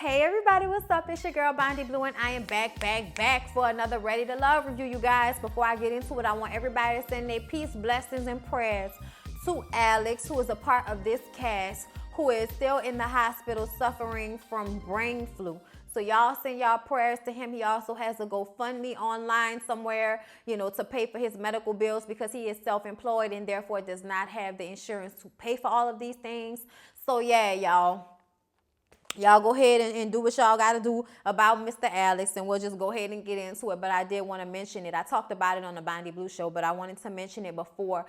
Hey everybody, what's up? It's your girl Bondy Blue and I am back for another Ready to Love review, you guys. Before I get into it, I want everybody to send their peace, blessings, and prayers to Alex, who is a part of this cast, who is still in the hospital suffering from brain flu. So y'all send y'all prayers to him. He also has a GoFundMe online somewhere, to pay for his medical bills because he is self-employed and therefore does not have the insurance to pay for all of these things. So yeah, y'all go ahead and do what y'all got to do about Mr. Alex, and we'll just go ahead and get into it. But I did want to mention it. I talked about it on the Bondy Blue show, but I wanted to mention it before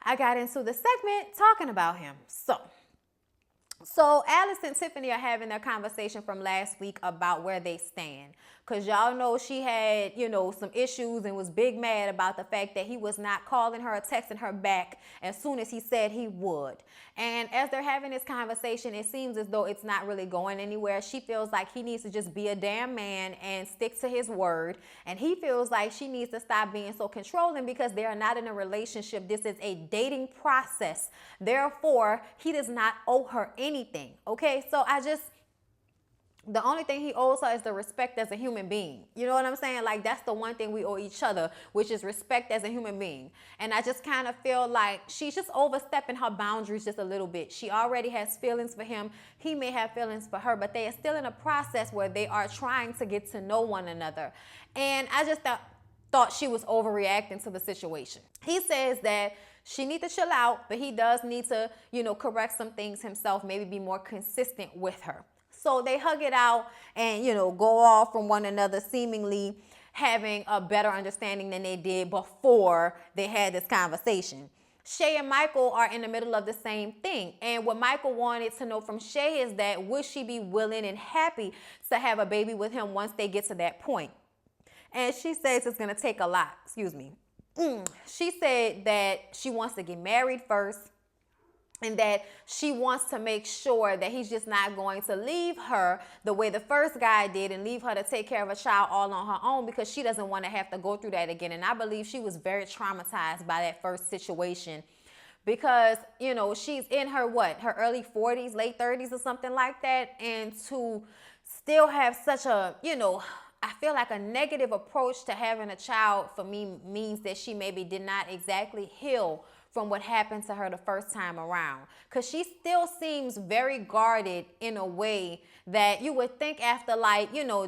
I got into the segment talking about him. So Alice and Tiffany are having their conversation from last week about where they stand. Because y'all know she had, some issues and was big mad about the fact that he was not calling her or texting her back as soon as he said he would. And as they're having this conversation, it seems as though it's not really going anywhere. She feels like he needs to just be a damn man and stick to his word. And he feels like she needs to stop being so controlling because they are not in a relationship. This is a dating process. Therefore, he does not owe her anything. Okay, so the only thing he owes her is the respect as a human being. You know what I'm saying? Like, that's the one thing we owe each other, which is respect as a human being. And I just kind of feel like she's just overstepping her boundaries just a little bit. She already has feelings for him. He may have feelings for her, but they are still in a process where they are trying to get to know one another. And I just thought she was overreacting to the situation. He says that she needs to chill out, but he does need to, correct some things himself, maybe be more consistent with her. So they hug it out and, go off from one another, seemingly having a better understanding than they did before they had this conversation. Shay and Michael are in the middle of the same thing. And what Michael wanted to know from Shay is that would she be willing and happy to have a baby with him once they get to that point? And she says it's going to take a lot. She said that she wants to get married first, and that she wants to make sure that he's just not going to leave her the way the first guy did and leave her to take care of a child all on her own, because she doesn't want to have to go through that again. And I believe she was very traumatized by that first situation because, she's in her early 40s, late 30s or something like that. And to still have such a, I feel like a negative approach to having a child for me means that she maybe did not exactly heal from what happened to her the first time around. Because she still seems very guarded in a way that you would think after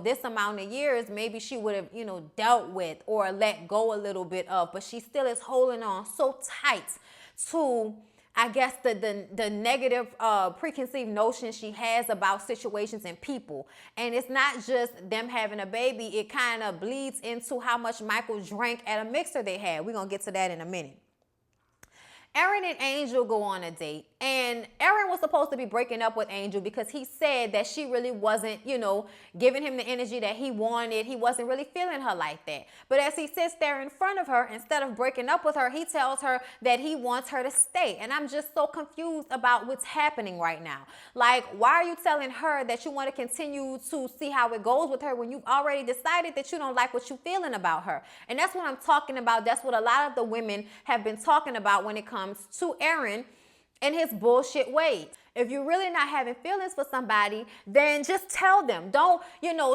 this amount of years, maybe she would have, dealt with or let go a little bit of, but she still is holding on so tight to, I guess, the negative preconceived notion she has about situations and people. And it's not just them having a baby. It kind of bleeds into how much Michael drank at a mixer they had. We're going to get to that in a minute. Aaron and Angel go on a date, and Aaron was supposed to be breaking up with Angel because he said that she really wasn't, giving him the energy that he wanted. He wasn't really feeling her like that. But as he sits there in front of her, instead of breaking up with her, he tells her that he wants her to stay. And I'm just so confused about what's happening right now. Like, why are you telling her that you want to continue to see how it goes with her when you've already decided that you don't like what you're feeling about her? And that's what I'm talking about. That's what a lot of the women have been talking about when it comes to Aaron and his bullshit ways. If you're really not having feelings for somebody, then just tell them. Don't,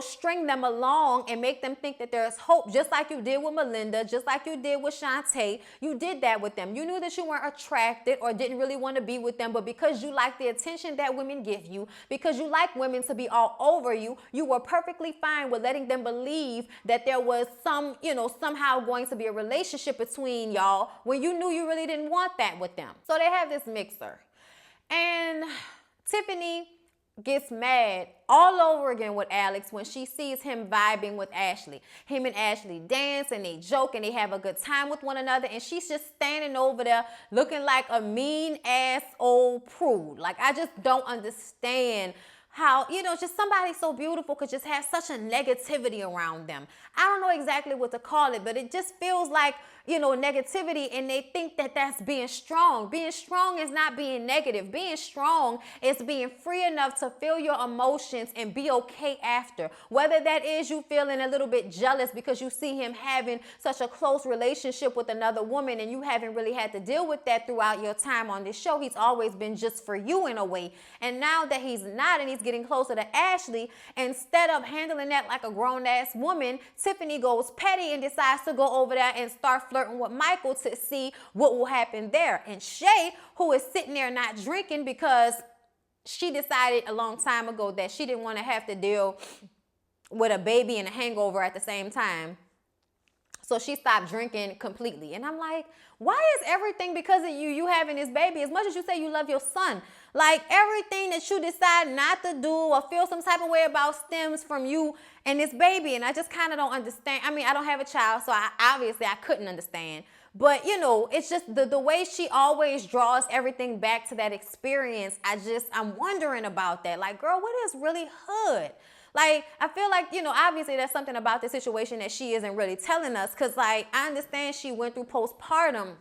string them along and make them think that there's hope, just like you did with Melinda, just like you did with Shantae. You did that with them. You knew that you weren't attracted or didn't really want to be with them, but because you like the attention that women give you, because you like women to be all over you, you were perfectly fine with letting them believe that there was somehow going to be a relationship between y'all when you knew you really didn't want that with them. So they have this mixer. And Tiffany gets mad all over again with Alex when she sees him vibing with Ashley. Him and Ashley dance and they joke and they have a good time with one another. And she's just standing over there looking like a mean ass old prude. Like, I just don't understand how, just somebody so beautiful could just have such a negativity around them. I don't know exactly what to call it, but it just feels like, negativity, and they think that that's being strong. Being strong is not being negative. Being strong is being free enough to feel your emotions and be okay after. Whether that is you feeling a little bit jealous because you see him having such a close relationship with another woman and you haven't really had to deal with that throughout your time on this show. He's always been just for you in a way. And now that he's not and he's getting closer to Ashley, instead of handling that like a grown-ass woman, Tiffany goes petty and decides to go over there and start flirting with Michael to see what will happen there. And Shay, who is sitting there not drinking because she decided a long time ago that she didn't want to have to deal with a baby and a hangover at the same time. So she stopped drinking completely. And I'm like, why is everything because of you having this baby? As much as you say you love your son, like everything that you decide not to do or feel some type of way about stems from you and this baby. And I just kind of don't understand. I mean, I don't have a child, so I couldn't understand. But, it's just the way she always draws everything back to that experience. I'm wondering about that. Like, girl, what is really hood? Like, I feel like, obviously there's something about the situation that she isn't really telling us. Because, like, I understand she went through postpartum.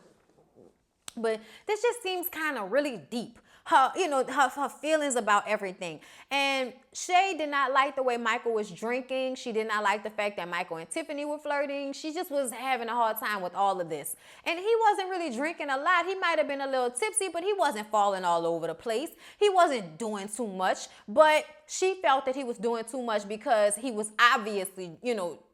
But this just seems kind of really deep. Her feelings about everything. And Shay did not like the way Michael was drinking. She did not like the fact that Michael and Tiffany were flirting. She just was having a hard time with all of this. And he wasn't really drinking a lot. He might have been a little tipsy, but he wasn't falling all over the place. He wasn't doing too much. But she felt that he was doing too much because he was obviously,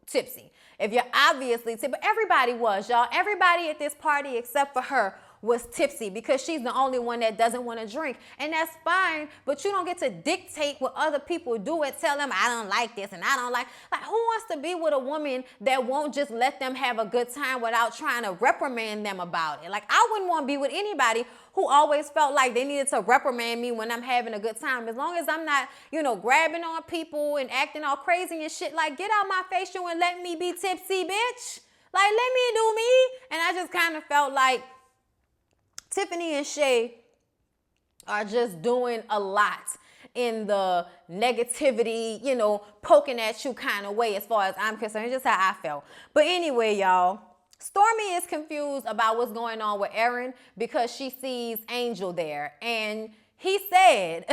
tipsy. If you're obviously tipsy, but everybody was, y'all. Everybody at this party except for her was tipsy because she's the only one that doesn't want to drink. And that's fine, but you don't get to dictate what other people do and tell them, I don't like this and I don't like who wants to be with a woman that won't just let them have a good time without trying to reprimand them about it? Like, I wouldn't want to be with anybody who always felt like they needed to reprimand me when I'm having a good time. As long as I'm not, grabbing on people and acting all crazy and shit, like, get out my face, you, and let me be tipsy, bitch. Like, let me do me. And I just kind of felt like Tiffany and Shay are just doing a lot in the negativity, poking at you kind of way as far as I'm concerned. It's just how I felt. But anyway, y'all, Stormy is confused about what's going on with Aaron because she sees Angel there. And he said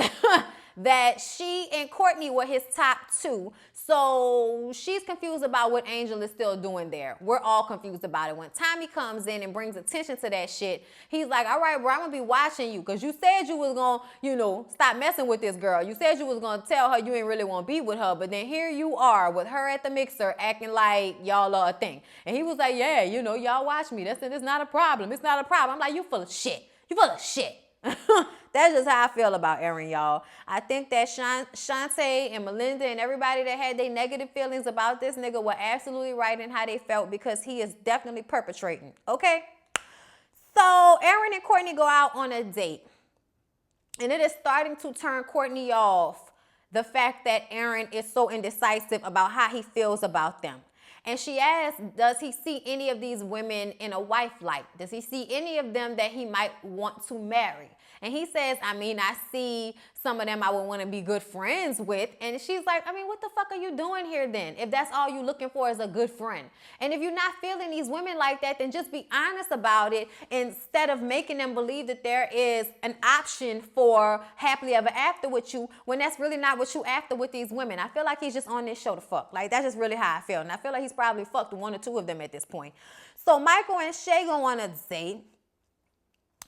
that she and Courtney were his top two. So she's confused about what Angel is still doing there. We're all confused about it. When Tommy comes in and brings attention to that shit, he's like, all right, bro, I'm going to be watching you because you said you was going to, stop messing with this girl. You said you was going to tell her you ain't really want to be with her. But then here you are with her at the mixer acting like y'all are a thing. And he was like, yeah, y'all watch me. It's not a problem. It's not a problem. I'm like, you full of shit. You full of shit. That's just how I feel about Aaron, y'all. I think that Shantae and Melinda and everybody that had their negative feelings about this nigga were absolutely right in how they felt because he is definitely perpetrating, okay? So Aaron and Courtney go out on a date. And it is starting to turn Courtney off, the fact that Aaron is so indecisive about how he feels about them. And she asks, does he see any of these women in a wife light? Does he see any of them that he might want to marry? And he says, I see some of them I would want to be good friends with. And she's like, what the fuck are you doing here then? If that's all you're looking for is a good friend. And if you're not feeling these women like that, then just be honest about it instead of making them believe that there is an option for happily ever after with you when that's really not what you after with these women. I feel like he's just on this show to fuck. Like, that's just really how I feel. And I feel like he's probably fucked one or two of them at this point. So Michael and Shay go on a date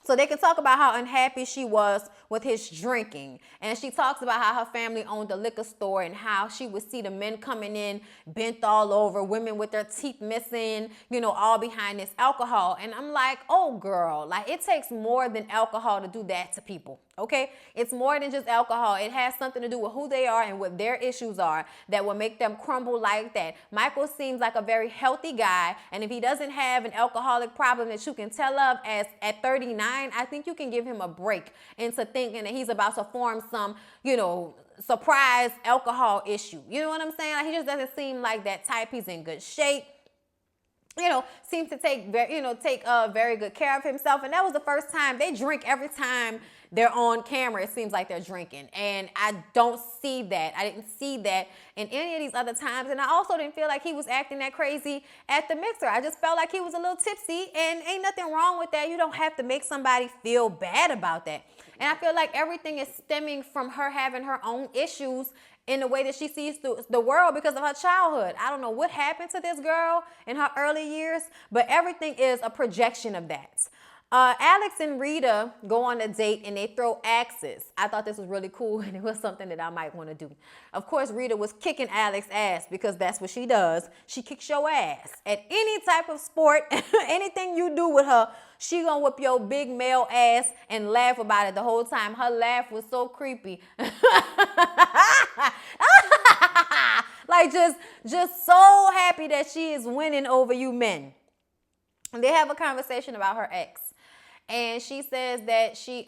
so they can talk about how unhappy she was with his drinking. And she talks about how her family owned a liquor store and how she would see the men coming in bent all over, women with their teeth missing, all behind this alcohol. And I'm like, oh girl, like it takes more than alcohol to do that to people. Okay, it's more than just alcohol. It has something to do with who they are and what their issues are that will make them crumble like that. Michael seems like a very healthy guy, and if he doesn't have an alcoholic problem that you can tell of as at 39, I think you can give him a break into thinking that he's about to form some, surprise alcohol issue. You know what I'm saying? Like, he just doesn't seem like that type. He's in good shape. seems to take very good care of himself. And that was the first time. They drink every time they're on camera. It seems like they're drinking. And I don't see that. I didn't see that in any of these other times. And I also didn't feel like he was acting that crazy at the mixer. I just felt like he was a little tipsy, and ain't nothing wrong with that. You don't have to make somebody feel bad about that. And I feel like everything is stemming from her having her own issues in the way that she sees the world because of her childhood. I don't know what happened to this girl in her early years, but everything is a projection of that. Alex and Rita go on a date and they throw axes. I thought this was really cool, and it was something that I might want to do. Of course, Rita was kicking Alex's ass because that's what she does. She kicks your ass at any type of sport. Anything you do with her, she gonna whip your big male ass and laugh about it the whole time. Her laugh was so creepy. Like just so happy that she is winning over you men. They have a conversation about her ex. And she says that she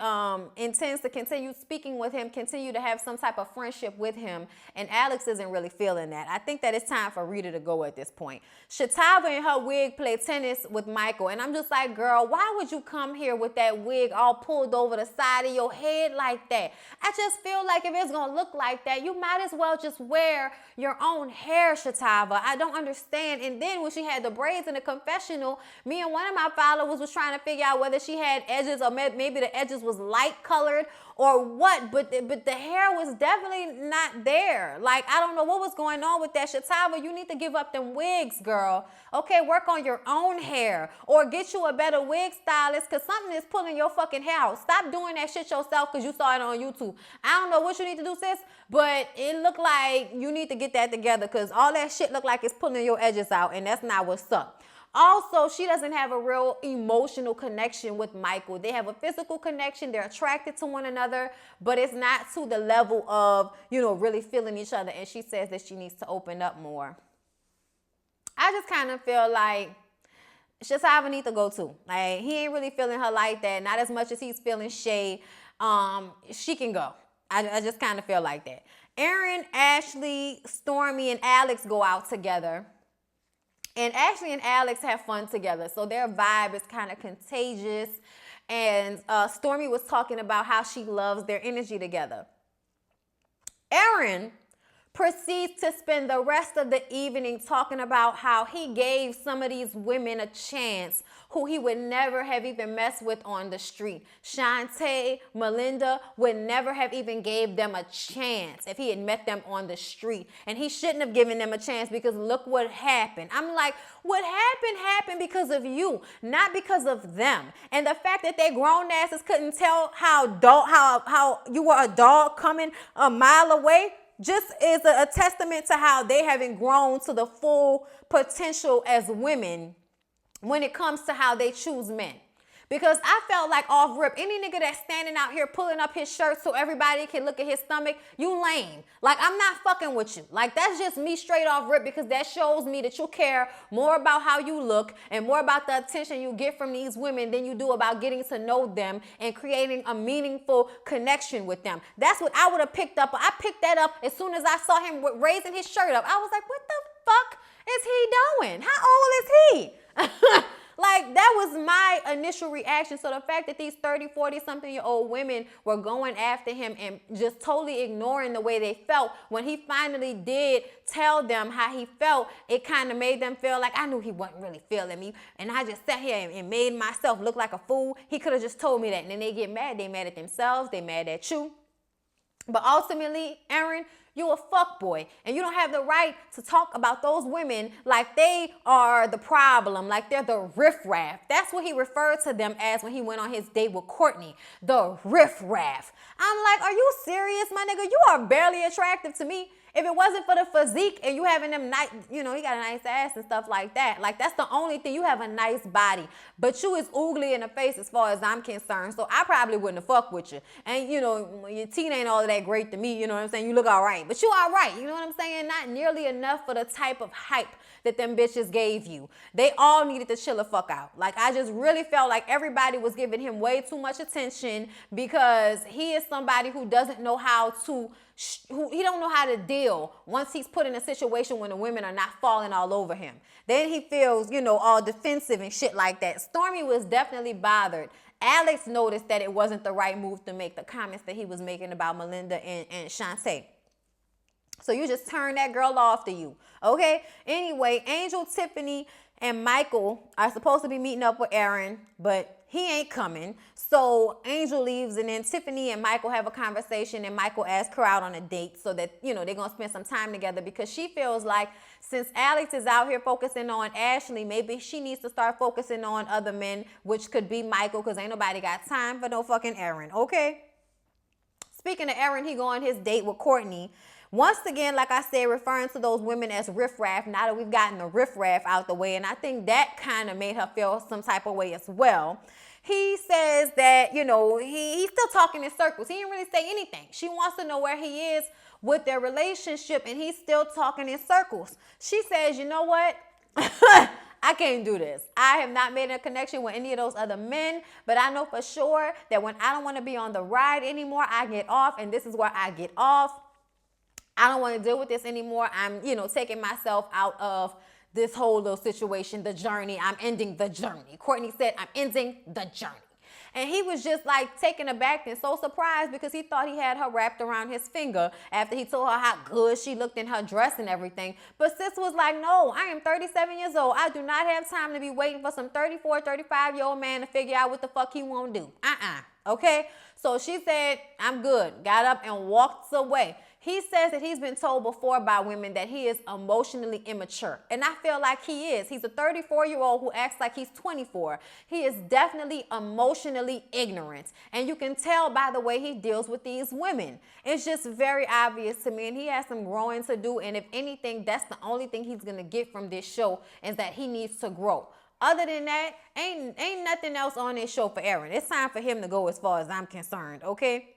intends to continue speaking with him, continue to have some type of friendship with him. And Alex isn't really feeling that. I think that it's time for Rita to go at this point. Shatava in her wig played tennis with Michael. And I'm just like, girl, why would you come here with that wig all pulled over the side of your head like that? I just feel like if it's going to look like that, you might as well just wear your own hair, Shatava. I don't understand. And then when she had the braids in the confessional, me and one of my followers was trying to figure out whether she had edges or maybe the edges was light colored or what, but the hair was definitely not there. Like, I don't know what was going on with that. Shatava, you need to give up them wigs, girl. Okay, work on your own hair or get you a better wig stylist, because something is pulling your fucking hair out. Stop doing that shit yourself because you saw it on YouTube. I don't know what you need to do, sis, but it looked like you need to get that together because all that shit look like it's pulling your edges out, and that's not what's up. Also, she doesn't have a real emotional connection with Michael. They have a physical connection. They're attracted to one another, but it's not to the level of, really feeling each other. And she says that she needs to open up more. I just kind of feel like Shatava needs to go too. Like, he ain't really feeling her like that. Not as much as he's feeling Shay. She can go. I just kind of feel like that. Aaron, Ashley, Stormy, and Alex go out together. And Ashley and Alex have fun together. So their vibe is kind of contagious. And Stormy was talking about how she loves their energy together. Aaron proceeds to spend the rest of the evening talking about how he gave some of these women a chance who he would never have even messed with on the street. Shantae, Melinda would never have even gave them a chance if he had met them on the street. And he shouldn't have given them a chance because look what happened. I'm like, what happened because of you, not because of them. And the fact that they grown asses couldn't tell how you were a dog coming a mile away just is a testament to how they haven't grown to the full potential as women when it comes to how they choose men. Because I felt like off rip, any nigga that's standing out here pulling up his shirt so everybody can look at his stomach, you lame. Like, I'm not fucking with you. Like, that's just me straight off rip, because that shows me that you care more about how you look and more about the attention you get from these women than you do about getting to know them and creating a meaningful connection with them. That's what I would have picked up. I picked that up as soon as I saw him raising his shirt up. I was like, what the fuck is he doing? How old is he? Like, that was my initial reaction. So the fact that these 30, 40-something-year-old women were going after him and just totally ignoring the way they felt, when he finally did tell them how he felt, it kind of made them feel like, I knew he wasn't really feeling me. And I just sat here and made myself look like a fool. He could have just told me that. And then they get mad. They mad at themselves. They mad at you. But ultimately, Aaron, you're a fuckboy, and you don't have the right to talk about those women like they are the problem, like they're the riffraff. That's what he referred to them as when he went on his date with Courtney, the riffraff. I'm like, are you serious, my nigga? You are barely attractive to me. If it wasn't for the physique and you having them nice, he got a nice ass and stuff like that. Like, that's the only thing. You have a nice body. But you is oogly in the face as far as I'm concerned. So I probably wouldn't have fucked with you. And, your teeth ain't all that great to me. You know what I'm saying? You look all right. But you all right. You know what I'm saying? Not nearly enough for the type of hype that them bitches gave you. They all needed to chill the fuck out. Like, I just really felt like everybody was giving him way too much attention because he is somebody who doesn't know how to he don't know how to deal once he's put in a situation when the women are not falling all over him. Then he feels, all defensive and shit like that. Stormy was definitely bothered. Alex noticed that it wasn't the right move to make the comments that he was making about Melinda and Shantae. So you just turn that girl off to you, okay? Anyway, Angel, Tiffany, and Michael are supposed to be meeting up with Aaron, but he ain't coming. So Angel leaves, and then Tiffany and Michael have a conversation, and Michael asks her out on a date so that, they're going to spend some time together, because she feels like since Alex is out here focusing on Ashley, maybe she needs to start focusing on other men, which could be Michael, because ain't nobody got time for no fucking Aaron, okay? Speaking of Aaron, he go on his date with Courtney. Once again, like I said, referring to those women as riffraff, now that we've gotten the riffraff out the way, and I think that kind of made her feel some type of way as well. He says that, he's still talking in circles. He didn't really say anything. She wants to know where he is with their relationship, and he's still talking in circles. She says, you know what? I can't do this. I have not made a connection with any of those other men, but I know for sure that when I don't want to be on the ride anymore, I get off, and this is where I get off. I don't want to deal with this anymore. I'm, taking myself out of this whole little situation, the journey. I'm ending the journey. Courtney said, I'm ending the journey. And he was just like taken aback and so surprised, because he thought he had her wrapped around his finger after he told her how good she looked in her dress and everything. But sis was like, no, I am 37 years old. I do not have time to be waiting for some 34, 35-year-old man to figure out what the fuck he won't do. Okay? So she said, I'm good. Got up and walked away. He says that he's been told before by women that he is emotionally immature. And I feel like he is. He's a 34-year-old who acts like he's 24. He is definitely emotionally ignorant. And you can tell by the way he deals with these women. It's just very obvious to me. And he has some growing to do. And if anything, that's the only thing he's going to get from this show, is that he needs to grow. Other than that, ain't nothing else on this show for Aaron. It's time for him to go as far as I'm concerned, okay?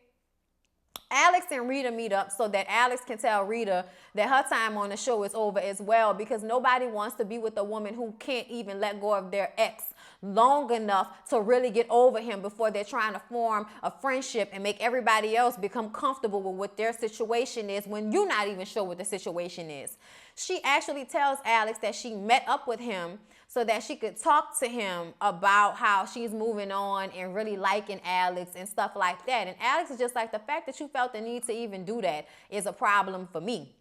Alex and Rita meet up so that Alex can tell Rita that her time on the show is over as well, because nobody wants to be with a woman who can't even let go of their ex long enough to really get over him before they're trying to form a friendship and make everybody else become comfortable with what their situation is when you're not even sure what the situation is. She actually tells Alex that she met up with him so that she could talk to him about how she's moving on and really liking Alex and stuff like that. And Alex is just like, the fact that you felt the need to even do that is a problem for me.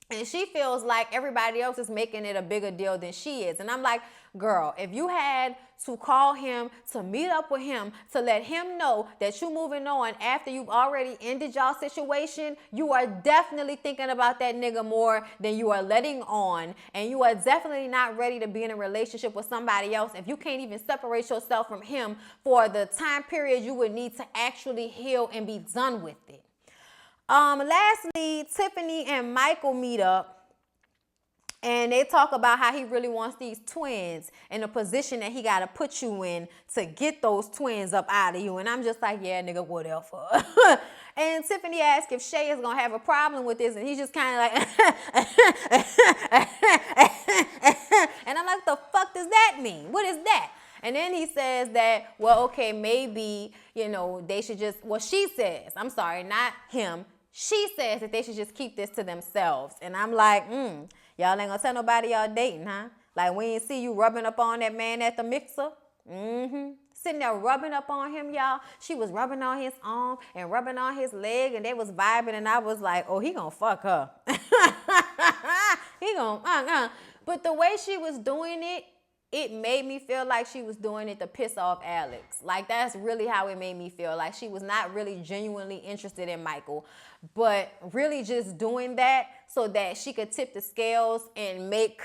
And she feels like everybody else is making it a bigger deal than she is. And I'm like, girl, if you had to call him, to meet up with him, to let him know that you're moving on after you've already ended y'all situation, you are definitely thinking about that nigga more than you are letting on. And you are definitely not ready to be in a relationship with somebody else if you can't even separate yourself from him for the time period you would need to actually heal and be done with it. Lastly, Tiffany and Michael meet up, and they talk about how he really wants these twins and the position that he got to put you in to get those twins up out of you. And I'm just like, yeah, nigga, whatever. And Tiffany asks if Shay is going to have a problem with this, and he's just kind of like, and I'm like, the fuck does that mean? What is that? And then he says that, well, okay, maybe, they should just, well, she says, I'm sorry, not him. She says that they should just keep this to themselves. And I'm like, y'all ain't gonna tell nobody y'all dating, huh? Like, we ain't see you rubbing up on that man at the mixer. Sitting there rubbing up on him, y'all. She was rubbing on his arm and rubbing on his leg, and they was vibing, and I was like, oh, he gonna fuck her. He gonna, But the way she was doing it, it made me feel like she was doing it to piss off Alex. Like, that's really how it made me feel. Like, she was not really genuinely interested in Michael, but really just doing that so that she could tip the scales and make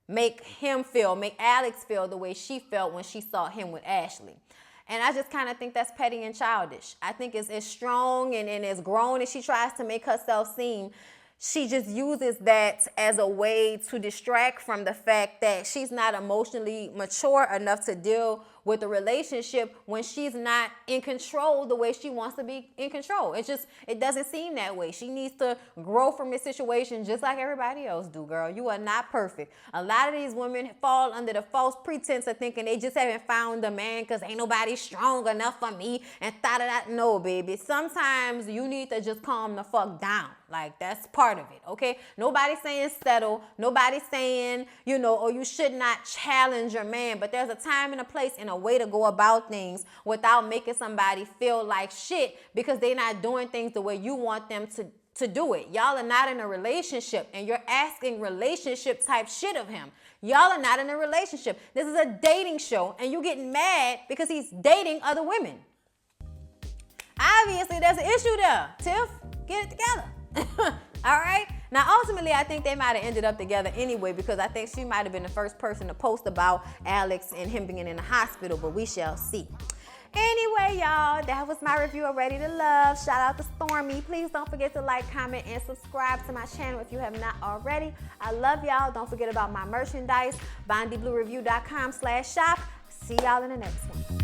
Alex feel the way she felt when she saw him with Ashley. And I just kind of think that's petty and childish. I think it's as strong and as grown as she tries to make herself seem. She just uses that as a way to distract from the fact that she's not emotionally mature enough to deal with the relationship when she's not in control the way she wants to be in control. It doesn't seem that way. She needs to grow from this situation just like everybody else do, girl. You are not perfect. A lot of these women fall under the false pretense of thinking they just haven't found a man because ain't nobody strong enough for me and that. No, baby. Sometimes you need to just calm the fuck down. Like, that's part of it, okay? Nobody's saying settle. Nobody's saying, oh, you should not challenge your man. But there's a time and a place and a way to go about things without making somebody feel like shit because they're not doing things the way you want them to do it. Y'all are not in a relationship and you're asking relationship type shit of him. Y'all are not in a relationship. This is a dating show and you getting mad because he's dating other women. Obviously, there's an issue there. Tiff, get it together. All right? Now, ultimately, I think they might have ended up together anyway because I think she might have been the first person to post about Alex and him being in the hospital, but we shall see. Anyway, y'all, that was my review of Ready to Love. Shout out to Stormy. Please don't forget to like, comment, and subscribe to my channel if you have not already. I love y'all. Don't forget about my merchandise, BONDYBlueReview.com/shop. See y'all in the next one.